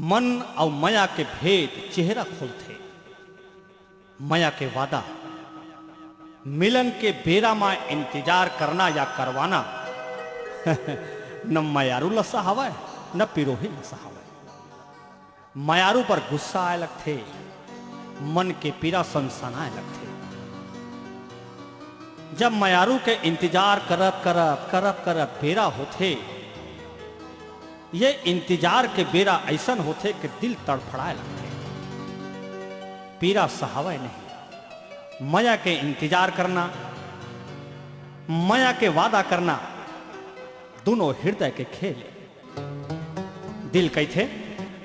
मन और माया के भेद चेहरा खोलते। माया के वादा मिलन के बेरा में इंतजार करना या करवाना न मायारू लसा हवा न पिरोही लसा हवा। मायारू पर गुस्सा आए लगते, मन के पीरा सनसनाए लगते। जब मायारू के इंतजार करत करत करत करत बेरा होते, ये इंतजार के बेरा ऐसन होते कि दिल तड़फड़ाए लगते। पीरा सहावे नहीं। माया के इंतजार करना, माया के वादा करना, दोनों हृदय के खेल। दिल कहते,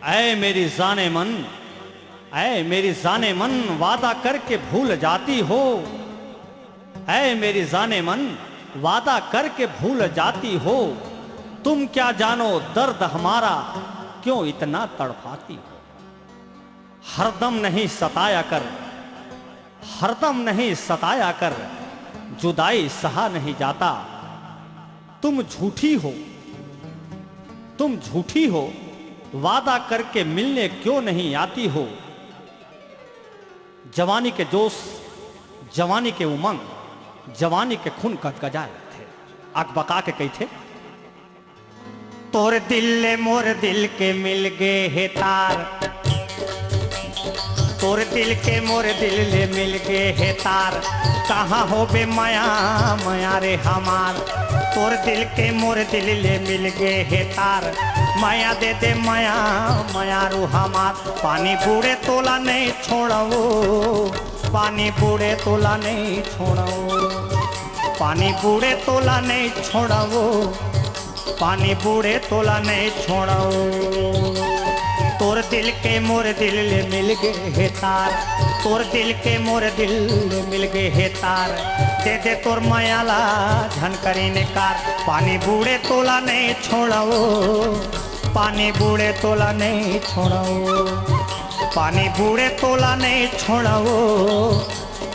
ऐ मेरी जाने मन, ऐ मेरी जाने मन, वादा करके भूल जाती हो। ऐ मेरी जाने मन, वादा करके भूल जाती हो। तुम क्या जानो दर्द हमारा, क्यों इतना तड़पाती हो। हरदम नहीं सताया कर, हरदम नहीं सताया कर, जुदाई सहा नहीं जाता। तुम झूठी हो, तुम झूठी हो, वादा करके मिलने क्यों नहीं आती हो। जवानी के जोश, जवानी के उमंग, जवानी के खून गदगदाए थे। अकबका के कही थे, तोर दिल मोर दिल के मिल गए हे तार। तोर दिल के मोर दिल ले मिल गए हे तार। कहाँ हो बे माया माया रे हमार। तोर दिल के मोर दिल ले मिल गए हे तार। माया दे दे माया माया रू हमार। पानी बूढ़े तोला नहीं छोड़ो, पानी बूढ़े तोला नहीं छोड़ो। पानी बूढ़े तोला नहीं छोड़ो, पानी बूढ़े तोला नहीं छोड़ो। तोर दिल के मोर दिल ले मिल गए हे तार। तोर दिल के मोर दिल ले मिल गए हे तार। दे दे तोर मायाला झनकरी ने कार। पानी बूढ़े तोला नहीं छोड़ो, पानी बूढ़े तोला नहीं छोड़ो। पानी बूढ़े तोला नहीं छोड़ो,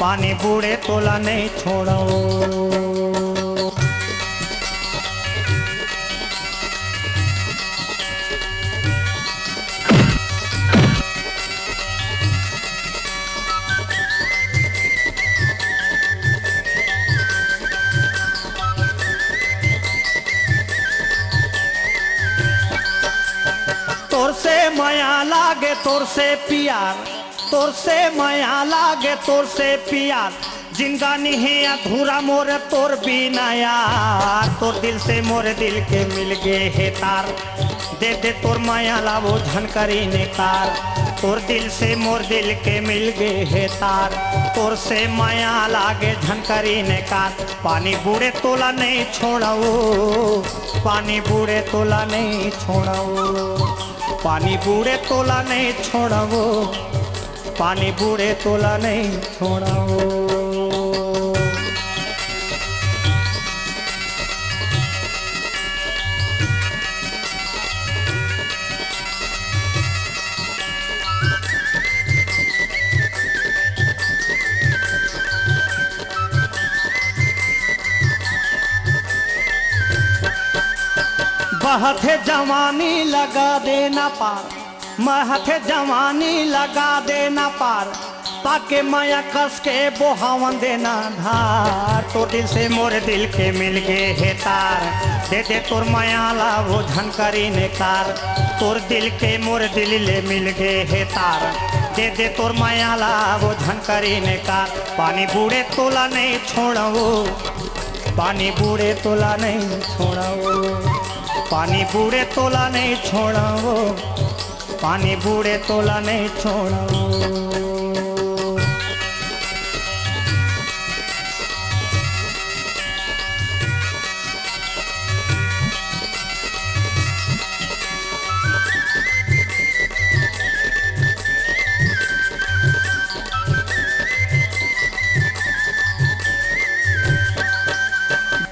पानी बूढ़े तोला नहीं छोड़ो। तोर से माया लागे तोर से प्यार, तोर से माया लागे तोर से प्यार। जिंदा नहीं अधूरा मोर तोर बिना यार। तोर दिल से मोर दिल के मिल गए हे तार। दे दे तोर माया ला वो झनकरी ने कार। तोर दिल से मोर दिल के मिल गए हे तार। तोर से माया लागे झनकरी ने कार। पानी बूढ़े तोला नहीं छोड़ो, पानी बूढ़े तोला नहीं छोड़ो। पानी बूढ़े तोला नहीं छोड़ो, पानी बूढ़े तोला नहीं छोड़ो। महथे जवानी लगा देना पार, महथे जवानी लगा देना पार। ताके माया कस के बोहावन देना धार। तो दिल से मोर दिल के मिल गए हे तार। दे दे तोर माया ला वो झनकरी ने कार। तोर दिल के मोर दिल ले मिल गए हे तार। दे दे तोर माया ला वो झनकरी ने कार। पानी बूढ़े तोला नहीं छोड़ो, पानी बूढ़े तोला नहीं छोड़ो। पानी बूढ़े तोला नहीं छोड़ो, पानी बूढ़े तोला नहीं छोड़ो।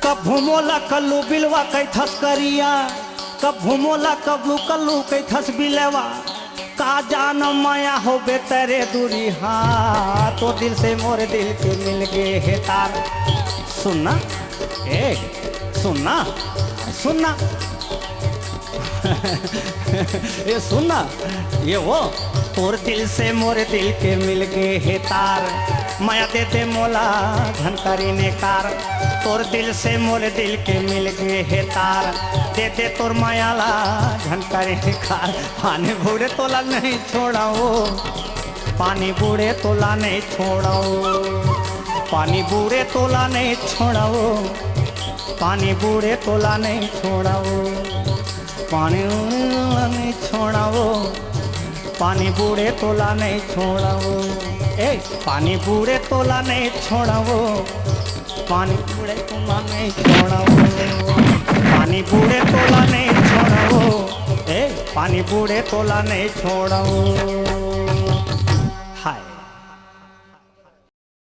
कब भूमोला कल्लू बिलवा कई थस करिया। कब भूमोला कबलू कल्लू कई थस बिलवा। का जान माया हो बे तेरे दूरी हाँ। तो दिल से मोर दिल के मिल गए हे तार। सुनना ए सुनना सुनना ये सुनना, ये वो तोर दिल से मोरे दिल के मिल गए हे तार, माया दे दे मोला झनकारी ने कार। तोर दिल से मोरे दिल के मिल गए हे तार, दे दे तोर मायाला झनकारी ने कार। पानी बूढ़े तोला नहीं छोड़ाओ, पानी बूढ़े तोला नहीं छोड़ाओ, पानी बूढ़े तोला नहीं छोड़ाओ, पानी बूढ़े तोला नहीं छोड़ाओ, पानी तोला नहीं छोड़ाओ, पानी बूढ़े तोला नहीं छोड़ाओ। ए पानी बूढ़े तोला नहीं छोड़ाओ, पानी बूढ़े तोला नहीं छोड़ाओ, पानी बूढ़े तोला नहीं छोड़ाओ, ए पानी बूढ़े तोला नहीं छोड़ाओ।